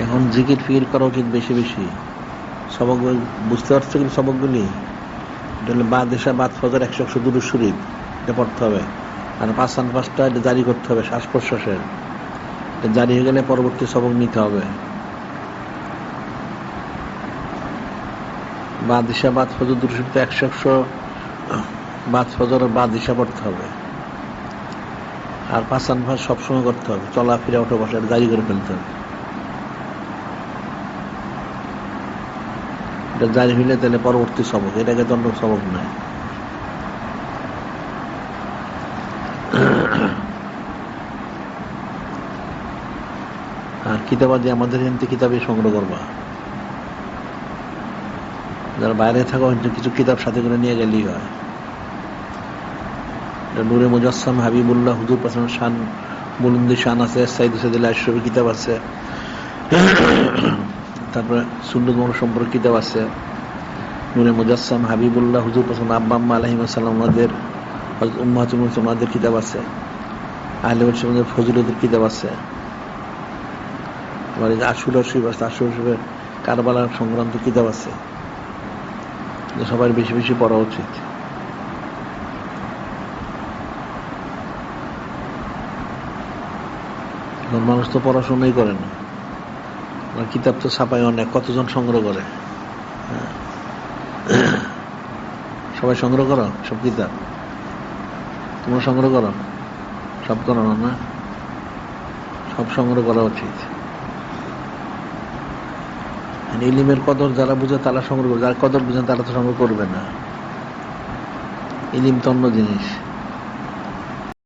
এখন জিকির ফিকির করা উচিত বেশি বেশি। সবক বুঝতে পারছো কিন্তু সবকগুলি এটা হলো বাদ এসা বাদ ফজর 100 দুরূদ শরীফ এটা পড়তে হবে। আর পাঁচটা এটা জারি করতে হবে শ্বাস প্রশ্বাসের। এটা জারি হয়ে গেলে পরবর্তী সবক নিতে হবে। বাদ এসা বাদ ফজর দুরূদ শরীফ তো 100 বাদ ফজর বাদ এসা পড়তে হবে। আর পাঁচান ফাঁস সবসময় করতে হবে, চলাফেরা ওঠা বসা এটা জারি করে ফেলতে হবে। এটা জারি হইলে তাহলে পরবর্তী সবক, এটাকে তো অন্য সবক নয়। আর কিতাবাদি আমাদের এখান থেকে কিতাবে সংগ্রহ করবা। যারা বাইরে থাকো কিছু কিতাব সাথে করে নিয়ে গেলেই হয়। নূরে মুজাসসাম হাবিবুল্লাহ হুজুর পাশান শান বুলন্দি শান আছে, সাইদ সাইদুল আশরাফি কিতাব আছে, তারপরে সুন্নত মোহাম্মদ সম্পর্কে কিতাব আছে। নূরে মুজাসসাম হাবিবুল্লাহ হুজুর পাশান আব্বা আম্মা আলাইহিস সালাম ওনাদের উম্মাহাতুল মুসলিমিন ওনাদের কিতাব আছে। আহলে বাইত ওনাদের ফজিলতের কিতাব আছে। আবার এই যে আশুরা শরীফ আছে, আশুরা শরীফের কারবালার সংক্রান্ত কিতাব আছে। সবার বেশি বেশি পড়া উচিত। মানুষ তো পড়াশোনাই করে না, কিতাব তো ছাপায় অনেক, কতজন সংগ্রহ করে। সবাই সংগ্রহ করো সব কিতাব? তোমরা সংগ্রহ করো? সব করো না? সব সংগ্রহ করা উচিত। ইলিমের কদর যারা বুঝে তারা সংগ্রহ করবে, যারা কদর বুঝেন তারা তো সংগ্রহ করবে না। ইলিম তো অন্য জিনিস।